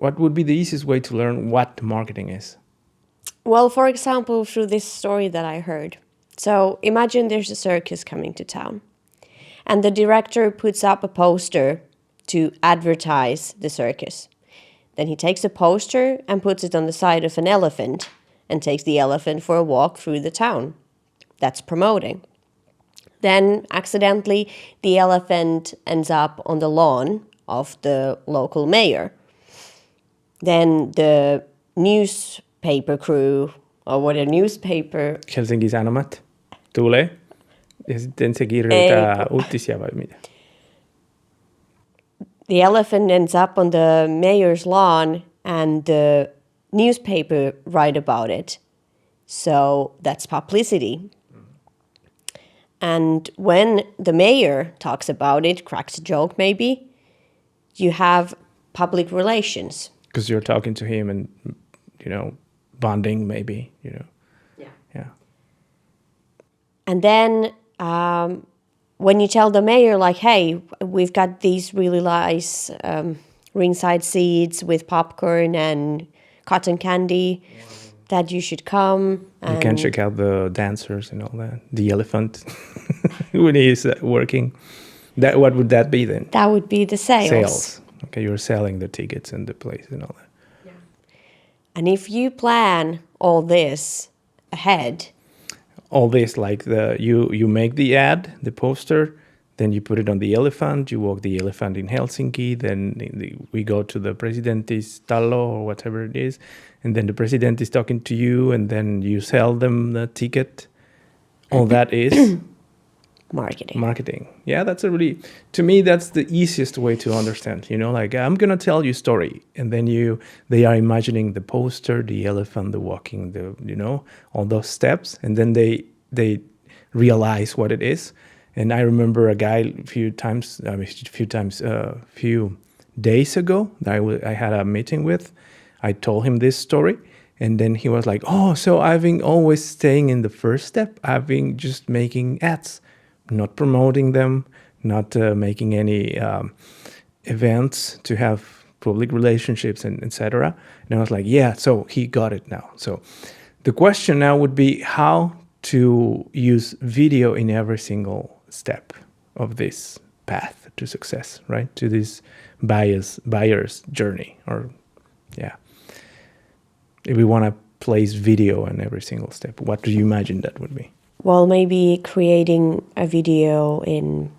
what would be the easiest way to learn what marketing is? Well, for example, through this story that I heard. So imagine there's a circus coming to town, and the director puts up a poster to advertise the circus. Then he takes a poster and puts it on the side of an elephant and takes the elephant for a walk through the town. That's promoting. Then, accidentally, the elephant ends up on the lawn of the local mayor. Then the newspaper crew, or what a newspaper... Helsingin Sanomat tulee ja sitten se kirjoittaa uutisia vai mitä? The elephant ends up on the mayor's lawn and the newspaper write about it. So that's publicity. And when the mayor talks about it, cracks a joke maybe, you have public relations. Because you're talking to him and, bonding maybe, Yeah. And then when you tell the mayor, like, hey, we've got these really nice ringside seats with popcorn and cotton candy, that you should come. You can check out the dancers and all that. The elephant when he's working. What would that be then? That would be the sales. Sales. Okay, you're selling the tickets and the place and all that. Yeah. And if you plan all this ahead... All this, like you make the ad, the poster, then you put it on the elephant, you walk the elephant in Helsinki, then we go to the Presidentis Talo or whatever it is, and then the president is talking to you, and then you sell them the ticket. All that is... Marketing. Yeah, to me, that's the easiest way to understand, like I'm going to tell you a story, and then they are imagining the poster, the elephant, the walking, all those steps, and then they realize what it is. And I remember a guy a few days ago that I had a meeting with. I told him this story, and then he was like, oh, so I've been always staying in the first step. I've been just making ads, not promoting them, not making any events to have public relationships and etc. And I was like, yeah, so he got it now. So the question now would be how to use video in every single step of this path to success, right? To this buyer's journey, or yeah. If we want to place video in every single step, what do you imagine that would be? Well, maybe creating a video in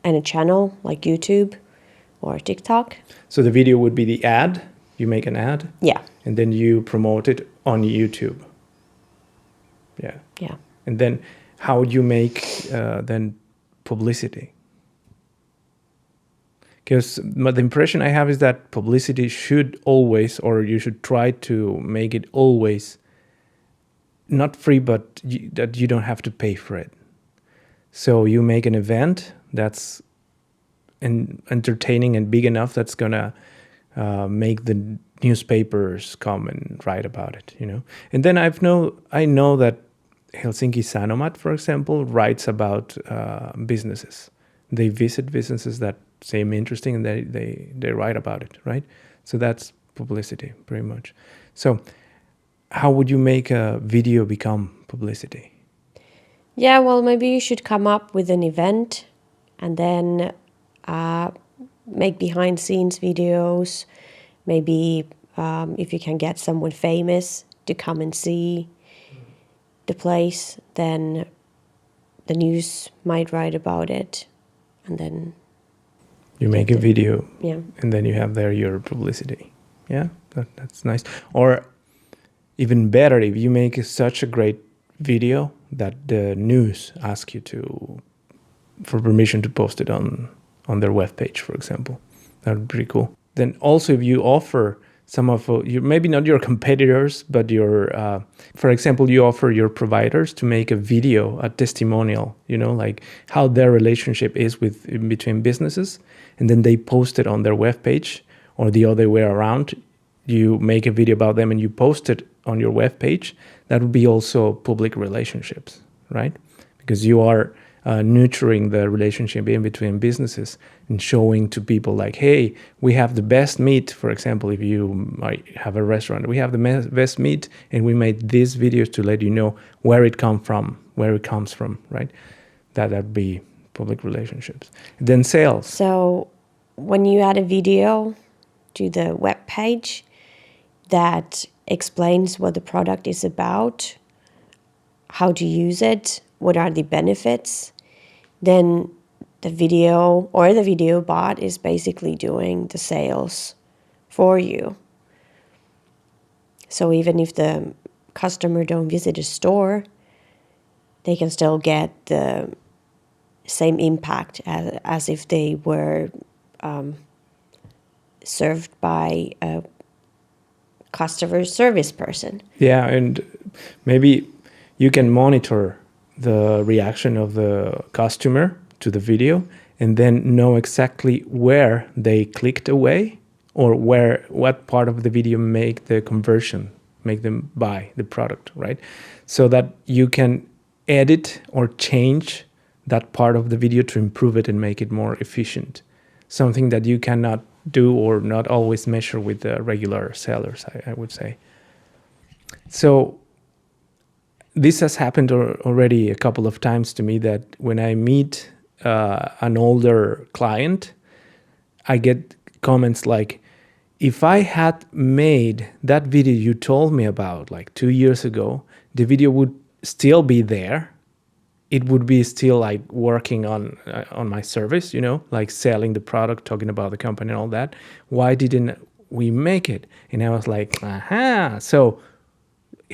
a channel like YouTube or TikTok. So the video would be the ad. You make an ad. Yeah. And then you promote it on YouTube. Yeah. Yeah. And then how would you make then publicity? Because the impression I have is that publicity should always, or you should try to make it always not free, but that you don't have to pay for it. So you make an event that's entertaining and big enough that's gonna make the newspapers come and write about it, And then I know that Helsinki Sanomat, for example, writes about businesses. They visit businesses that seem interesting, and they write about it, right? So that's publicity, pretty much. So how would you make a video become publicity? Yeah, well, maybe you should come up with an event and then make behind-scenes videos. Maybe if you can get someone famous to come and see the place, then the news might write about it, and then... You make a video, yeah, and then you have there your publicity. Yeah, that's nice. Or even better, if you make such a great video that the news ask you for permission to post it on their webpage, for example. That would be pretty cool. Then also if you offer some of maybe not your competitors, but for example, you offer your providers to make a video, a testimonial, like how their relationship is between businesses, and then they post it on their webpage, or the other way around. You make a video about them and you post it on your webpage. That would be also public relationships, right? Because you are nurturing the relationship in between businesses and showing to people like, hey, we have the best meat. For example, if you might have a restaurant, we have the best meat, and we made these videos to let you know where it comes from, right? That'd be public relationships. Then sales. So when you add a video to the web page that explains what the product is about, how to use it, what are the benefits, then the video bot is basically doing the sales for you. So even if the customer don't visit a store, they can still get the same impact as if they were served by a customer service person. Yeah, and maybe you can monitor the reaction of the customer to the video and then know exactly where they clicked away or what part of the video make the conversion, make them buy the product, right? So that you can edit or change that part of the video to improve it and make it more efficient. Something that you cannot do or not always measure with the regular sellers, I would say. So this has happened already a couple of times to me, that when I meet an older client, I get comments like, if I had made that video you told me about like 2 years ago, the video would still be there. It would be still like working on my service, like selling the product, talking about the company and all that. Why didn't we make it? And I was like, aha. So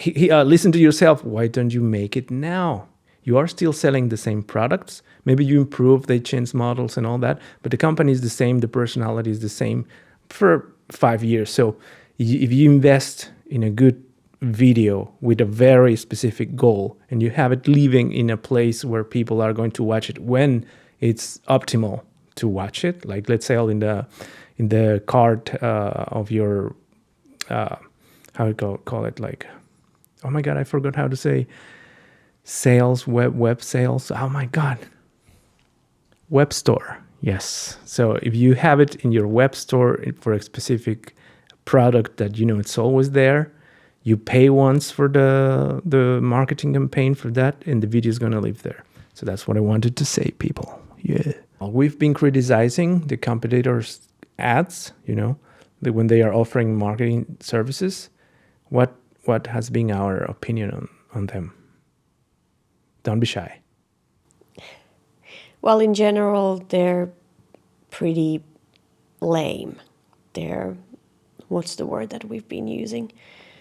listen to yourself. Why don't you make it now? You are still selling the same products. Maybe you improve, they change models and all that, but the company is the same, the personality is the same for 5 years. So if you invest in a good video with a very specific goal and you have it living in a place where people are going to watch it when it's optimal to watch it, like let's say in the cart of your how do you call it, like, oh my god, I forgot how to say sales, web sales, oh my god, web store. Yes. So if you have it in your web store for a specific product that it's always there, you pay once for the marketing campaign for that, and the video is going to live there. So that's what I wanted to say, people. Yeah. We've been criticizing the competitors' ads, when they are offering marketing services. What has been our opinion on them? Don't be shy. Well, in general, they're pretty lame. They're, what's the word that we've been using?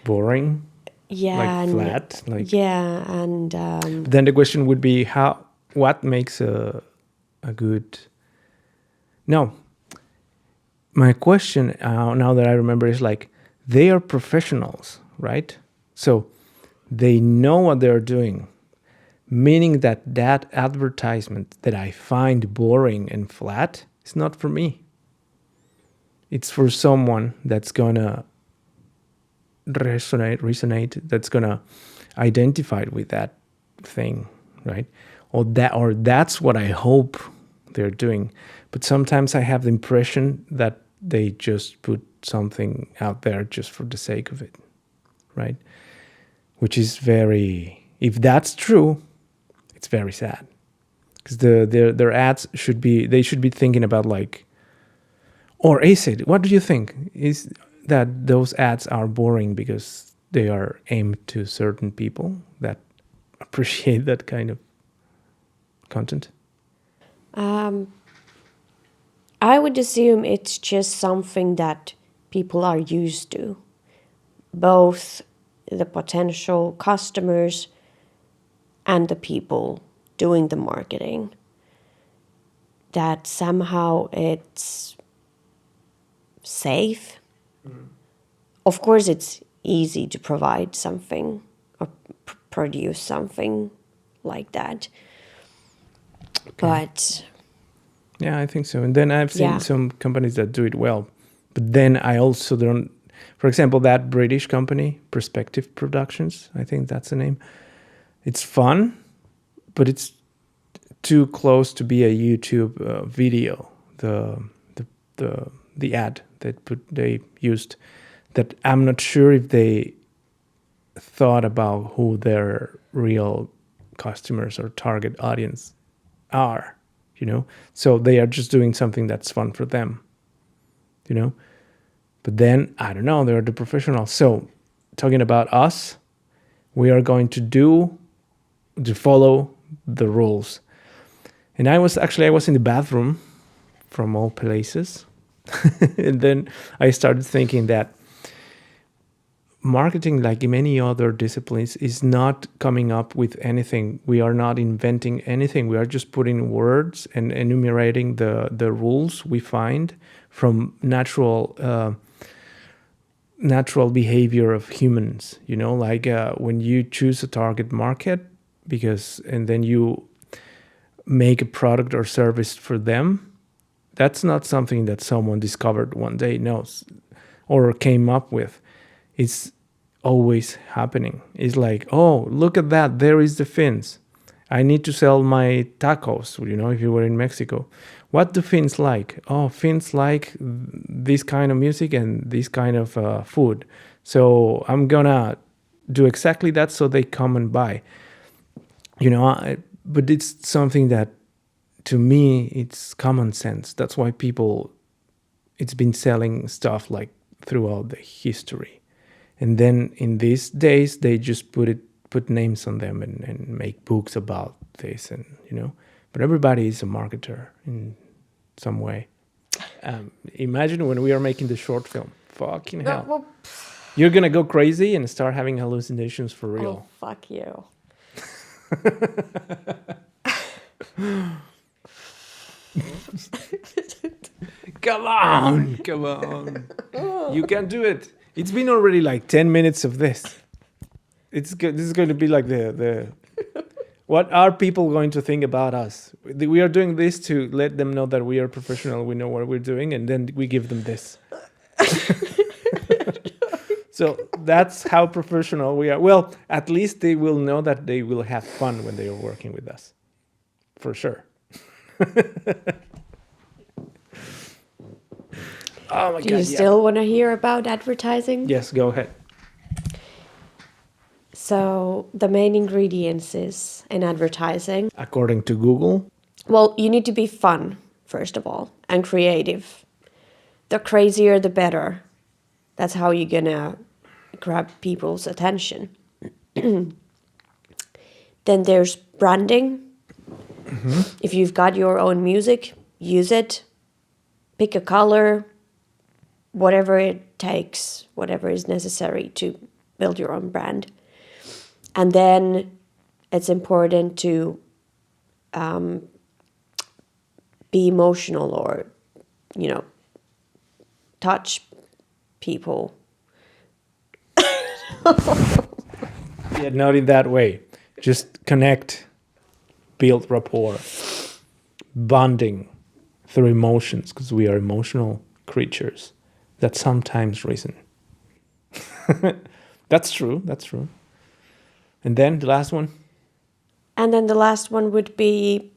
Boring? Yeah. Like flat? Like, yeah, and... then the question would be, what makes a good... No. My question, now that I remember, is like, they are professionals, right? So they know what they're doing, meaning that advertisement that I find boring and flat is not for me. It's for someone that's gonna resonate, that's gonna identify with that thing, right? Or that's what I hope they're doing. But sometimes I have the impression that they just put something out there just for the sake of it, right? Which is if that's true, it's very sad, because their ads should be thinking about like, or is it? What do you think? Is that those ads are boring because they are aimed to certain people that appreciate that kind of content? I would assume it's just something that people are used to, both the potential customers and the people doing the marketing, that somehow it's safe. Of course, it's easy to provide something or produce something like that. Okay. But yeah, I think so. And then I've seen some companies that do it well. But then I also don't, for example, that British company, Perspective Productions, I think that's the name. It's fun, but it's too close to be a YouTube video. The ad that they used, that I'm not sure if they thought about who their real customers or target audience are, so they are just doing something that's fun for them, but then I don't know, they're the professionals. So talking about us, we are going to follow the rules. And I was in the bathroom, from all places. And then I started thinking that marketing, like in many other disciplines, is not coming up with anything. We are not inventing anything. We are just putting words and enumerating the rules we find from natural behavior of humans. Like when you choose a target market, and then you make a product or service for them, that's not something that someone discovered one day, or came up with. It's always happening. It's like, oh, look at that, there is the Finns. I need to sell my tacos, if you were in Mexico. What do Finns like? Oh, Finns like this kind of music and this kind of food. So I'm gonna do exactly that so they come and buy. But it's something that, to me, it's common sense. That's why it's been selling stuff like throughout the history. And then in these days, they just put names on them and make books about this, and but everybody is a marketer in some way. Imagine when we are making the short film. Fucking hell. You're gonna go crazy and start having hallucinations for real. Oh, fuck you. Come on. You can do it. It's been already like 10 minutes of this. This is going to be like the what are people going to think about us? We are doing this to let them know that we are professional, we know what we're doing, and then we give them this. So that's how professional we are. Well, at least they will know that they will have fun when they are working with us. For sure. Oh my God. Do you still want to hear about advertising? Yes, go ahead. So the main ingredients is in advertising. According to Google? Well, you need to be fun, first of all, and creative. The crazier, the better. That's how you're gonna grab people's attention. Then there's branding. Mm-hmm. If you've got your own music, use it. Pick a color, whatever it takes, whatever is necessary to build your own brand. And then it's important to be emotional, or, touch people. Yeah, not in that way. Just connect, build rapport, bonding through emotions, because we are emotional creatures that sometimes reason. That's true. And then the last one? And then the last one would be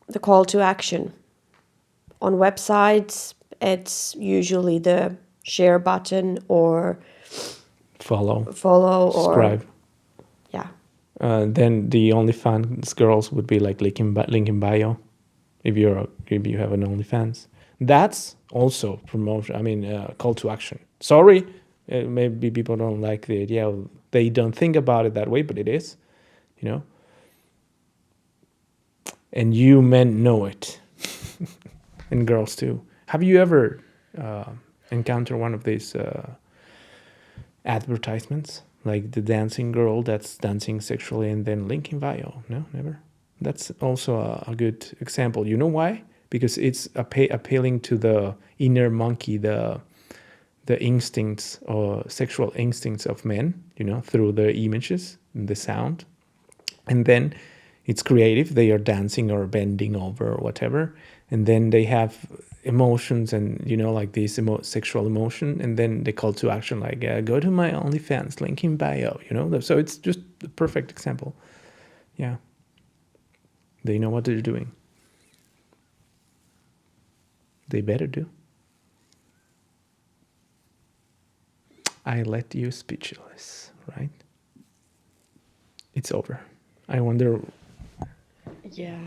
the call to action. On websites, it's usually the share button or follow or subscribe. Yeah. Then the OnlyFans girls would be like link in bio, if you have an OnlyFans. That's also promotion. I mean, call to action. Sorry, maybe people don't like the idea. They don't think about it that way, but it is, And you men know it, and girls too. Have you ever encountered one of these advertisements, like the dancing girl that's dancing sexually and then link in bio? No, never. That's also a good example. You know why? Because it's appealing to the inner monkey, the instincts or sexual instincts of men, through the images and the sound. And then it's creative. They are dancing or bending over or whatever. And then they have emotions and, like this sexual emotion. And then they call to action, like, go to my OnlyFans, link in bio, So it's just the perfect example. Yeah. They know what they're doing. They better do. I let you speechless, right? It's over. I wonder. Yeah.